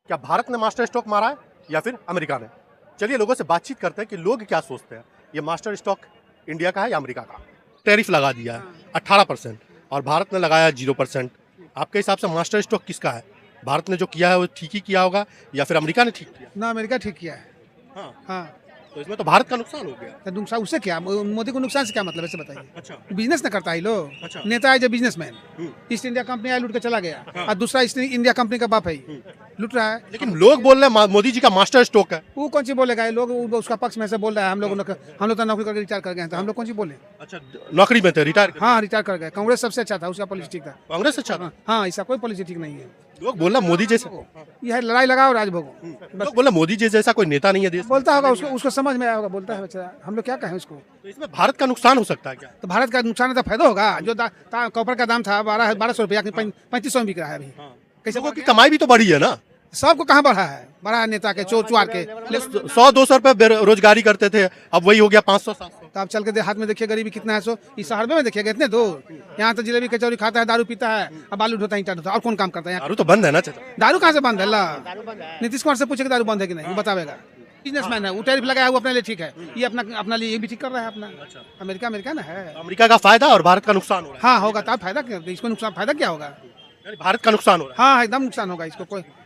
क्या भारत ने master stroke मारा है या फिर अमेरिका ने? चलिए लोगों से बातचीत करते हैं कि लोग क्या सोचते हैं, ये मास्टर स्ट्रोक इंडिया का है या अमेरिका का। टैरिफ लगा दिया है 18% और भारत ने लगाया 0%। आपके हिसाब से मास्टर स्ट्रोक किसका है? भारत ने जो किया है वो ठीक ही किया होगा या फिर अमेरिका ने ठीक किया? ना, अमेरिका ठीक किया है। हाँ, हाँ, तो इसमें तो भारत का नुकसान हो गया। तो नुकसान उससे क्या, मोदी को नुकसान से क्या मतलब है, ऐसे बताइए। अच्छा, बिजनेस ना करता है लोग। अच्छा। नेता है जो बिजनेसमैन, हम्म। ईस्ट इंडिया कंपनी आया लूट के चला गया, हाँ। और दूसरा ईस्ट इंडिया कंपनी का बाप है ये, लूट रहा है। लेकिन लोग बोल रहे हैं मोदी जी का मास्टर स्ट्रोक है। वो कौन सी बोलेगा, ये लोग उसका पक्ष में से बोल रहा है। हम लोग तो नौकरी करके रिटायर कर गए हैं, तो हम लोग कौन सी बोले। अच्छा, नौकरी में थे, रिटायर? हाँ, रिटायर कर गए। कांग्रेस सबसे अच्छा था, उसका पॉलिसी ठीक था। कांग्रेस अच्छा था। हाँ, ऐसा कोई पॉलिसी ठीक नहीं है। लोग बोल रहे हैं मोदी जैसे, यह है लड़ाई लगाओ राजभोगो। लोग बोल रहे हैं मोदी जी जैसा कोई नेता नहीं है देश में। बोलता होगा, उसको समझ में आया होगा, बोलता है बेचारा। हम लोग क्या कहें उसको। तो इसमें भारत का नुकसान हो सकता है क्या? तो भारत का नुकसान है तो फायदा होगा। जो कॉपर का दाम था 1200 रुपया, 3500 में बिक रहा है अभी। कैसे लोगों की कमाई भी तो बढ़ी है ना। सबको कहाँ बढ़ा है, बड़ा नेता के चोर चुआर के। 100-200 रुपए बेरोजगारी करते थे, अब वही हो गया 500-700। तो आप चल के देहात में देखिए गरीबी कितना है। सो इस शहर में देखिएगा इतने दूर, यहाँ तो जलेबी कचौरी खाता है, दारू पीता है, अब बालू ढोता है, ईंटा ढोता है, और कौन काम करता है यहाँ। दारू तो बंद है ना चाचा? दारू कहाँ से बंद है? नीतीश कुमार से पूछे कि दारू बंद है कि नहीं, वो बतावेगा। बिजनेसमैन है, वो टैरिफ लगाया, वो अपने लिए ठीक है। ये अपना लिए ये भी ठीक कर रहा है अपना। अमेरिका ना है। अमेरिका का फायदा और भारत का नुकसान हो रहा हाँ होगा, तो फायदा क्या, इसको नुकसान फायदा क्या होगा। है, यानी भारत का नुकसान हो रहा हाँ, एकदम नुकसान होगा इसको। कोई है।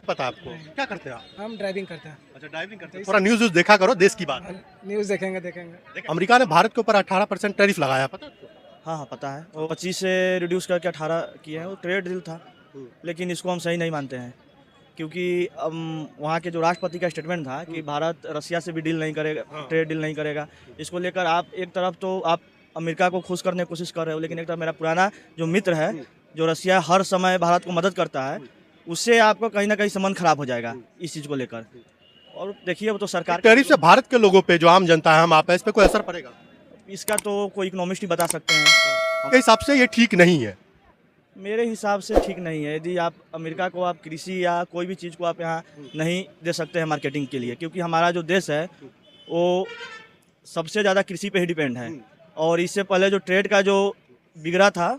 पता है आपको क्या करते हैं आप? हम ड्राइविंग करते हैं। अच्छा, ड्राइविंग करते हैं। थोड़ा न्यूज देखा करो, देश की बात है। न्यूज़ देखेंगे। अमेरिका ने भारत के ऊपर 18% टैरिफ लगाया, पता है आपको? हाँ हाँ पता है। वो 25 से रिड्यूस करके 18 किए हैं। वो ट्रेड डील था, लेकिन इसको हम सही नहीं मानते हैं, क्योंकि वहाँ के जो राष्ट्रपति का स्टेटमेंट था कि भारत रसिया से भी डील नहीं करेगा, ट्रेड डील नहीं करेगा। इसको लेकर आप एक तरफ तो आप अमेरिका को खुश करने की कोशिश कर रहे हो, लेकिन एक तरफ मेरा पुराना जो मित्र है, जो रसिया हर समय भारत को मदद करता है, उससे आपको कहीं ना कहीं संबंध खराब हो जाएगा इस चीज़ को लेकर। और देखिए वो तो सरकार टैरिफ से भारत के लोगों पे, जो आम जनता है, हम आप है, इस पे कोई असर पड़ेगा? इसका तो कोई इकोनॉमिस्ट ही बता सकते हैं। के हिसाब से ये ठीक नहीं है। मेरे हिसाब से ठीक नहीं है। यदि आप अमेरिका को आप कृषि या कोई भी चीज़ को आप यहाँ नहीं दे सकते हैं मार्केटिंग के लिए, क्योंकि हमारा जो देश है वो सबसे ज़्यादा कृषि पे ही डिपेंड है। और इससे पहले जो ट्रेड का जो बिगड़ा था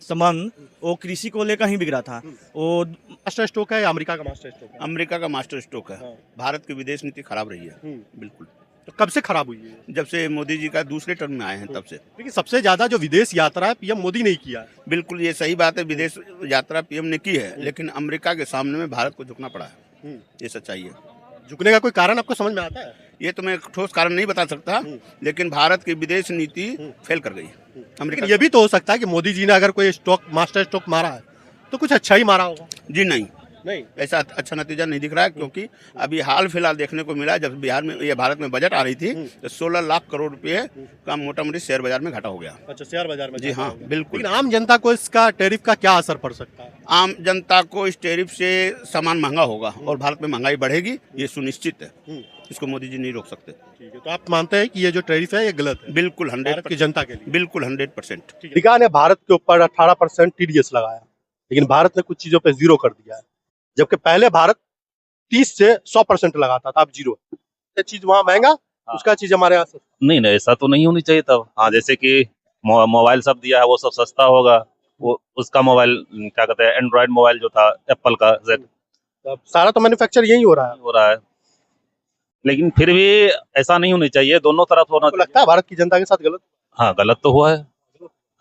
संबंध, वो कृषि को लेकर ही बिगड़ा था। वो मास्टर स्ट्रोक है या अमेरिका का मास्टर स्ट्रोक है? अमेरिका का मास्टर स्ट्रोक है। भारत की विदेश नीति खराब रही है बिल्कुल। तो कब से खराब हुई है? जब से मोदी जी का दूसरे टर्म में आए हैं तब से। लेकिन सबसे ज्यादा जो विदेश यात्रा है पीएम मोदी ने किया है। बिल्कुल ये सही बात है, विदेश यात्रा पीएम ने की है, लेकिन अमेरिका के सामने में भारत को झुकना पड़ा है। ये सच्चाई है। झुकने का कोई कारण आपको समझ में आता है? ये तो मैं ठोस कारण नहीं बता सकता, लेकिन भारत की विदेश नीति फेल कर गई लेकिन अमेरिका। ये भी तो हो सकता है कि मोदी जी ने अगर कोई मास्टर स्ट्रोक मारा है तो कुछ अच्छा ही मारा होगा। जी नहीं, नहीं, ऐसा अच्छा नतीजा नहीं दिख रहा है, क्योंकि अभी हाल फिलहाल देखने को मिला, जब बिहार में ये भारत में बजट आ रही थी, तो 16 लाख करोड़ रुपए का मोटा मोटी शेयर बाजार में घाटा हो गया। अच्छा, शेयर बाजार में? जी हाँ, बिल्कुल। लेकिन आम जनता को इसका टैरिफ का क्या असर पड़ सकता है? आम जनता को इस टैरिफ से सामान महंगा होगा और भारत में महंगाई बढ़ेगी, ये सुनिश्चित है। इसको मोदी जी नहीं रोक सकते। ठीक है, तो आप मानते हैं कि ये जो टैरिफ है ये गलत है? बिल्कुल भारत 100% की जनता के लिए? बिल्कुल 100%। अमेरिका ने भारत के ऊपर 18% टीडीएस लगाया, लेकिन भारत ने कुछ चीजों पे 0 कर दिया है, जबकि पहले भारत 30 से 100% लगाता था, अब 0। ये चीज वहाँ महंगा, उसका चीज हमारे यहाँ सस्ता। नहीं ऐसा तो नहीं होनी चाहिए तब। हाँ, जैसे कि मोबाइल सब दिया है वो सब सस्ता होगा, वो उसका मोबाइल क्या कहते हैं, एंड्रॉइड मोबाइल जो था एप्पल का Z अब सारा तो मैन्युफैक्चर यही हो रहा है। लेकिन फिर भी ऐसा नहीं होनी चाहिए, दोनों तरफ होना तो लगता है भारत की जनता के साथ गलत? हाँ गलत तो हुआ है।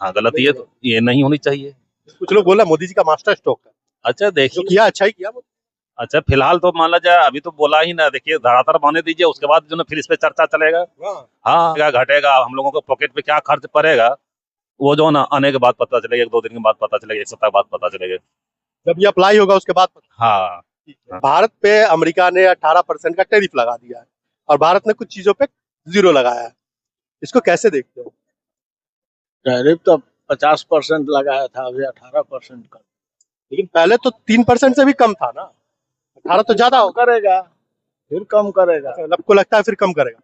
हाँ गलत ये नहीं होनी चाहिए। कुछ लोग बोला मोदी जी का मास्टर स्ट्रोक है। अच्छा जो देखिए, किया अच्छा ही किया। अच्छा फिलहाल तो मान ला जाए, अभी तो बोला ही ना, देखिए धरातल बने दीजिए, उसके बाद जो ना फिर इस पे चर्चा चलेगा। हाँ क्या घटेगा, हम लोगों को पॉकेट पे क्या खर्च पड़ेगा, वो जो ना आने के बाद पता चलेगा, 1-2 दिन के बाद पता चलेगा, 1 सप्ताह बाद पता चलेगा। जब ये अप्लाई होगा उसके बाद हाँ भारत पे अमेरिका ने 18% का टैरिफ लगा दिया है और भारत ने कुछ चीजों पे 0 लगाया है। इसको कैसे देखते हो? टैरिफ तो 50% लगाया था, अभी 18% कर। लेकिन पहले तो 3% से भी कम था ना, 18 तो ज्यादा होगा। करेगा, फिर कम करेगा। आपको लगता है फिर कम करेगा?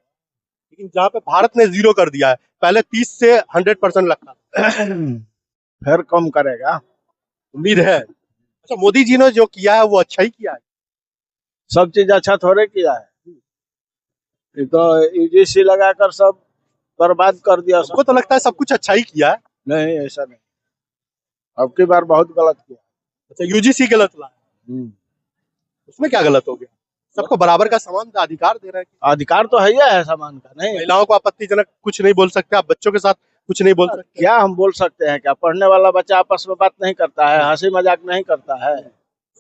लेकिन जहाँ पे भारत ने 0 कर दिया है, पहले 30 से 100% लगता था। फिर कम करेगा, उम्मीद है। अच्छा, मोदी जी ने जो किया है वो अच्छा ही किया है? सब चीज अच्छा थोड़े किया है, ये तो यूजीसी लगाकर सब बर्बाद कर दिया। सबको तो लगता है सब कुछ अच्छा ही किया है। नहीं ऐसा नहीं, अब की बार बहुत गलत किया। अच्छा, यूजीसी गलत लाया। उसमें क्या गलत हो गया? सबको बराबर का समान अधिकार दे रहे हैं। अधिकार तो है ही है सामान का, नहीं महिलाओं को आपत्तिजनक कुछ नहीं बोल सकते, आप बच्चों के साथ कुछ नहीं बोल सकते। क्या हम बोल सकते हैं? क्या पढ़ने वाला बच्चा आपस में बात नहीं करता है, हंसी मजाक नहीं करता है,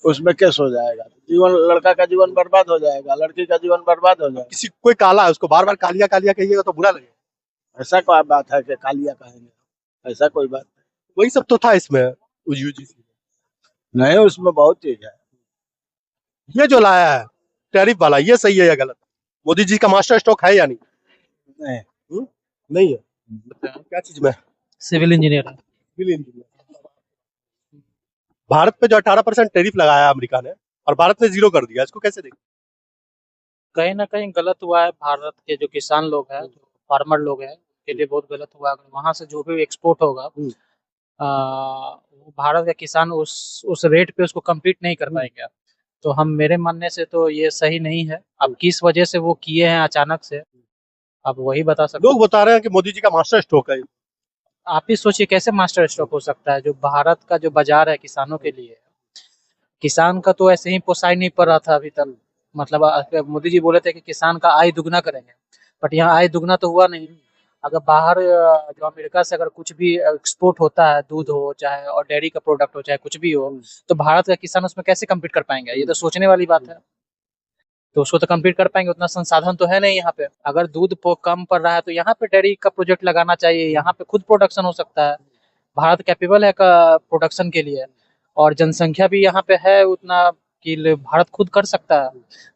उसमें केस हो जाएगा, जीवन, लड़का का जीवन बर्बाद हो जाएगा, लड़की का जीवन बर्बाद हो जाएगा। किसी कोई काला है उसको बार बार कालिया कालिया कहिएगा तो बुरा लगेगा। ऐसा कोई बात है कि कालिया कहेंगे? ऐसा कोई बात वही सब तो था इसमें यूजीसी नहीं, उसमें बहुत चीज है। ये जो लाया है टैरिफ वाला, ये सही है या गलत? मोदी जी का मास्टर स्ट्रोक है या नहीं? नहीं, नहीं है। क्या चीज में? Civil engineer. भारत पे जो 18% टैरिफ लगाया अमेरिका ने और भारत ने 0 कर दिया, इसको कैसे देखें? कहीं ना कहीं गलत हुआ है। भारत के जो किसान लोग हैं, जो फार्मर लोग हैं, के लिए बहुत गलत हुआ। अगर वहां से जो भी एक्सपोर्ट होगा वो भारत का किसान उस रेट पे उसको कम्पीट नहीं कर पाएगा। तो हम, मेरे मानने से तो ये सही नहीं है। अब किस वजह से वो किए हैं अचानक से, आप वही बता सकते लोग बता रहे हैं कि मोदी जी का मास्टर स्ट्रोक है। आप ही सोचिए कैसे मास्टर स्ट्रोक हो सकता है। जो भारत का जो बाजार है किसानों के लिए, किसान का तो ऐसे ही पोसाई नहीं पड़ रहा था अभी तक। मतलब मोदी जी बोले थे कि किसान का आय दुगना करेंगे, बट यहाँ आय दुगना तो हुआ नहीं। अगर बाहर जो अमेरिका से अगर कुछ भी एक्सपोर्ट होता है, दूध हो चाहे और डेयरी का प्रोडक्ट हो चाहे कुछ भी हो, तो भारत का किसान उसमें कैसे कम्पीट कर पाएंगे? ये तो सोचने वाली बात है। तो उसको तो कम्पीट कर पाएंगे, उतना संसाधन तो है नहीं यहाँ पे। अगर दूध कम पड़ रहा है तो यहाँ पे डेयरी का प्रोजेक्ट लगाना चाहिए, यहाँ पे खुद प्रोडक्शन हो सकता है। भारत कैपेबल है का प्रोडक्शन के लिए, और जनसंख्या भी यहाँ पे है उतना कि भारत खुद कर सकता है।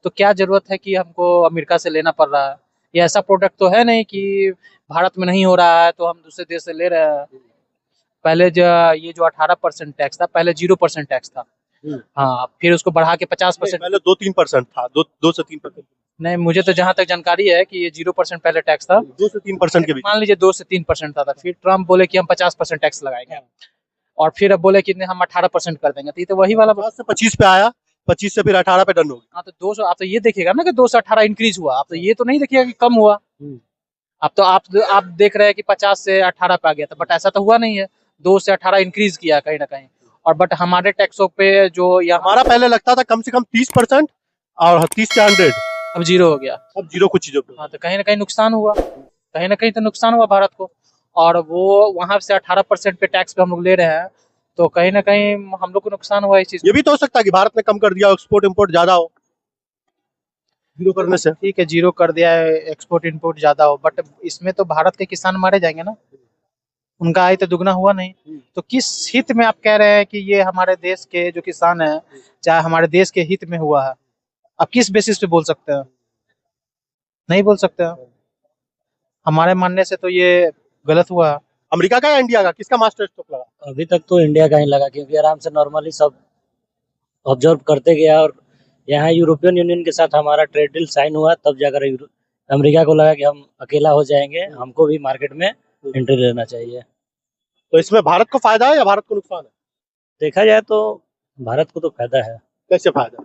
तो क्या जरूरत है कि हमको अमेरिका से लेना पड़ रहा है? ये ऐसा प्रोडक्ट तो है नहीं कि भारत में नहीं हो रहा है तो हम दूसरे देश से ले रहे हैं। पहले जो ये जो 18% टैक्स था, पहले 0% टैक्स था। हाँ, फिर उसको बढ़ा के 50%। पहले 2-3% था, 2 से 3%। नहीं, मुझे तो जहाँ तक जानकारी है कि ये 0% पहले टैक्स था। 2 से 3% के बीच। मान लीजिए 2 से 3% था। फिर ट्रम्प बोले कि हम 50% टैक्स लगाएंगे, और फिर अब बोले कि नहीं, हम 18% कर देंगे। तो ये तो वही वाला 50 से 25 पे आया, 25 से फिर 18 पे डन हो गया। हाँ, तो 200 आप तो ये देखिएगा ना कि 2 से 18 इंक्रीज हुआ। आप तो ये तो नहीं देखिएगा कि कम हुआ। अब तो आप देख रहे हैं कि 50 से 18 पे आ गया था, बट ऐसा तो हुआ नहीं है। 2 से 18 इंक्रीज किया कहीं ना कहीं। और बट हमारे टैक्सों पे जो हमारा पहले लगता था कम से कम 30% और 30 से 100, अब 0 हो गया। अब 0 कुछ चीजों पे। हाँ, तो कहीं ना कहीं नुकसान हुआ, कहीं ना कहीं तो नुकसान हुआ भारत को। और वो वहां से 18% पे टैक्स पे हम लोग ले रहे हैं, तो कहीं ना कहीं हम लोग को नुकसान हुआ इस चीज। ये भी तो हो सकता है कि भारत ने कम कर दिया, एक्सपोर्ट इंपोर्ट ज्यादा हो 0 करने से। ठीक है, 0 कर दिया है, एक्सपोर्ट इंपोर्ट ज्यादा हो, बट इसमें तो भारत के किसान मारे जाएंगे ना, उनका आय तो दुगना हुआ नहीं। तो किस हित में आप कह रहे हैं कि ये हमारे देश के जो किसान है, चाहे हमारे देश के हित में हुआ है? आप किस बेसिस पे बोल सकते हैं? नहीं बोल सकते हैं। हमारे मानने से तो ये गलत हुआ है। अमेरिका का या इंडिया का, किसका मास्टर स्ट्रोक लगा? अभी तक तो इंडिया का ही लगा, क्योंकि आराम से नॉर्मली सब ऑब्जर्व करते गया। और यहाँ यूरोपियन यूनियन के साथ हमारा ट्रेड डील साइन हुआ, तब जाकर अमेरिका को लगा कि हम अकेला हो जाएंगे, हमको भी मार्केट में एंट्री लेना चाहिए। तो इसमें भारत को फायदा है या भारत को नुकसान है? देखा जाए तो भारत को तो फायदा है। कैसे फायदा?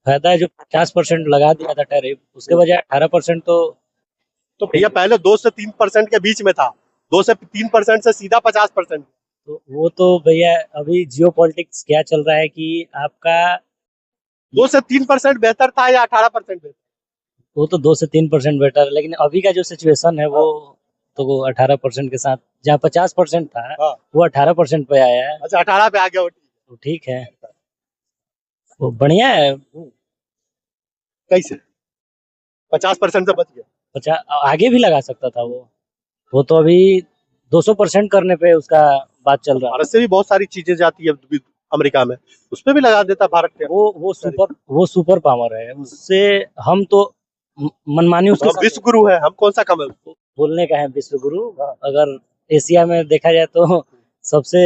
फायदा है जो 50% लगा दिया था टैरिफ, उसके बजाय 18% तो भैया पहले 2 से 3% के बीच में था, 2 से 3% से सीधा 50%। तो वो तो भैया अभी जियो पॉलिटिक्स क्या चल रहा है कि आपका 2 से 3% बेहतर था या 18% बेहतर? वो तो 2 से 3% बेटर है, लेकिन अभी का जो सिचुएशन है वो तो वो 18% के साथ, जहाँ 50% था वो 18% पे आया है। अच्छा, 18 पे आ गया। तो ठीक है, वो बढ़िया है। कैसे 50% से बच गया? 50 आगे भी लगा सकता था वो तो अभी 200% करने पे उसका बात चल रहा है। भारत से भी बहुत सारी चीजें जाती है अमेरिका में, उस पे भी लगा देता भारत के। वो सुपर पावर है, उससे हम तो मनमानी उसके साथ विश्व गुरु है, हम कौन सा कम है? बोलने का है विश्व गुरु। अगर एशिया में देखा जाए तो सबसे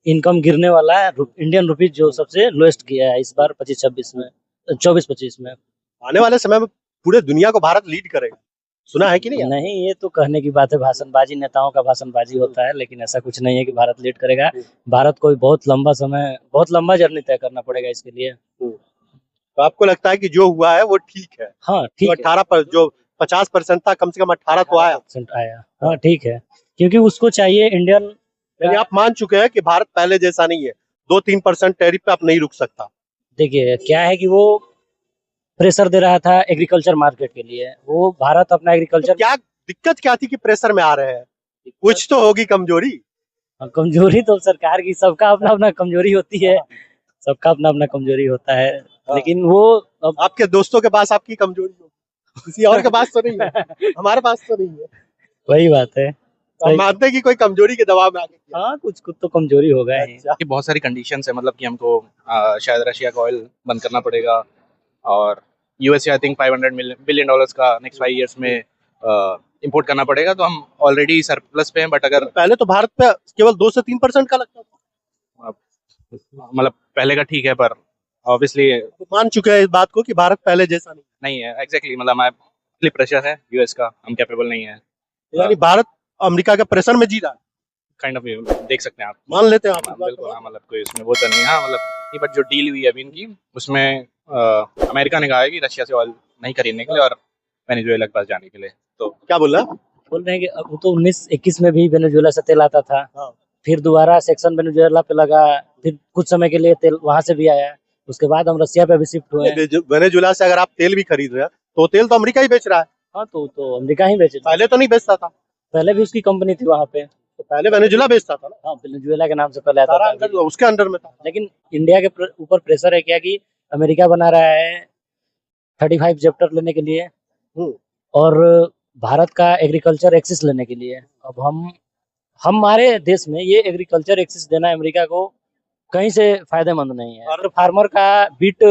इनकम गिरने वाला है इंडियन रुपीज, जो सबसे लोएस्ट किया है इस बार 25-26 में, 24-25 में। आने वाले समय में पूरे दुनिया को भारत लीड करेगा, सुना है कि नहीं? नहीं, ये तो कहने की बात है, भाषणबाजी, नेताओं का भाषणबाजी होता है, लेकिन ऐसा कुछ नहीं है कि भारत लीड करेगा। भारत को बहुत लंबा जर्नी तय करना पड़ेगा इसके लिए। तो आपको लगता है कि जो हुआ है वो ठीक है? हाँ ठीक है। 18 पर जो 50% था, कम से कम 18 तो आया। हाँ ठीक है, क्योंकि उसको चाहिए इंडियन। यानी आप मान चुके हैं कि भारत पहले जैसा नहीं है, 2-3% टैरिफ पे आप नहीं रुक सकता। देखिए क्या है कि वो प्रेशर दे रहा था एग्रीकल्चर मार्केट के लिए। वो भारत अपना तो एग्रीकल्चर क्या दिक्कत क्या थी कि प्रेशर में आ रहे हैं? कुछ तो होगी कमजोरी। कमजोरी तो सरकार की, सबका अपना अपना कमजोरी होती है, सबका अपना अपना कमजोरी होता है, लेकिन वो अब आपके दोस्तों के पास आपकी कमजोरी होगी, किसी और के पास तो नहीं है, हमारे पास तो नहीं है। वही बात है। हम मानते हैं कि कोई कमजोरी के दबाव में आके किया। हाँ, कुछ तो कमजोरी हो गए हैं। अच्छा। कि बहुत सारी कंडीशंस है, मतलब कि हमको शायद रशिया का ऑयल बंद करना पड़ेगा, और यूएसए आई थिंक $500 बिलियन का नेक्स्ट 5 इयर्स में इंपोर्ट करना पड़ेगा। तो हम ऑलरेडी सरप्लस पे हैं, बट अगर पहले तो भारत पे केवल 2 से 3% का लगता था। मतलब पहले का ठीक है, पर ऑब्वियसली तो मान चुके हैं इस बात को कि भारत पहले जैसा नहीं। नहीं है। एग्जैक्टली मतलब हमारे प्रेशर है यूएस का, हम कैपेबल नहीं है। यानी भारत अमेरिका के प्रेशर में जी रहा है। काइंड ऑफ देख सकते हैं आप। मान लेते हैं आप इस बात बिल्कुल, को। हाँ, मतलब कोई उसमें वो तो नहीं है। हाँ, मतलब नहीं, बट जो डील हुई है अभी इनकी, उसमें अमेरिका ने कहा है कि रशिया से ऑयल नहीं खरीदने के लिए और वेनेजुएला के पास जाने के लिए। तो क्या बोल रहा है? बोल रहे हैं कि अब वो तो 1921 में भी वेनेजुएला से तेल आता था, हाँ। फिर दोबारा सेक्शन वेनेजुएला पे लगा, फिर कुछ समय के लिए तेल वहां से भी आया, उसके बाद हम रसिया पे भी शिफ्ट हुए हैं। वेनेजुएला से अगर आप तेल भी खरीद रहे हैं तो तेल तो अमेरिका ही बेच रहा है। हाँ, तो अमेरिका ही बेचे। पहले तो नहीं बेचता था। पहले भी उसकी कंपनी थी वहाँ पे। तो पहले वेनेजुएला बेचता था ना। हाँ, वेनेजुएला के नाम से पहले आता सारा था। अंदर उसके अंडर में था। लेकिन इंडिया के ऊपर प्रेशर है क्या कि अमेरिका बना रहा है 35 चैप्टर लेने के लिए, और भारत का एग्रीकल्चर एक्सिस लेने के लिए। अब हमारे देश में ये एग्रीकल्चर एक्सिस देना अमेरिका को कहीं से फायदेमंद नहीं है। और फार्मर का बीट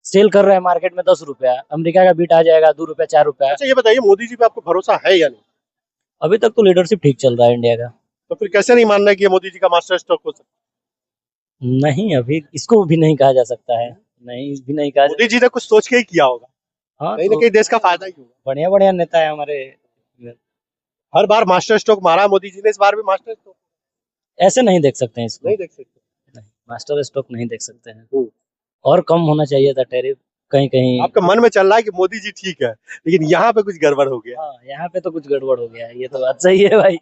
सेल कर रहे हैं मार्केट में 10 रुपया, अमेरिका का बीट आ जाएगा 2 रुपया 4 रुपया। अच्छा, ये बताइए, मोदी जी पे आपको भरोसा है या नहीं? अभी तक तो लीडरशिप ठीक चल रहा है इंडिया का। तो फिर कैसे नहीं मानना है कि ये मोदी जी का मास्टर स्ट्रोक हो सकता नहीं, अभी इसको भी नहीं कहा जा सकता है। नहीं, भी नहीं कहा है? मोदी जी ने कुछ सोच के ही किया होगा। हाँ, कहीं ना तो कहीं देश का फायदा ही होगा। बढ़िया बढ़िया नेता है हमारे। हर बार मास्टर स्ट्रोक मारा है मोदी जी ने, इस बार भी मास्टर स्ट्रोक ऐसे नहीं देख सकते हैं इसको। नहीं देख सकते। नहीं, मास्टर स्ट्रोक नहीं देख सकते हैं। और कम होना चाहिए था टैरिफ कहीं कहीं। आपका मन में चल रहा है कि मोदी जी ठीक है, लेकिन यहाँ पे कुछ गड़बड़ हो गया। हाँ, यहाँ पे तो कुछ गड़बड़ हो गया है, ये तो बात सही है भाई।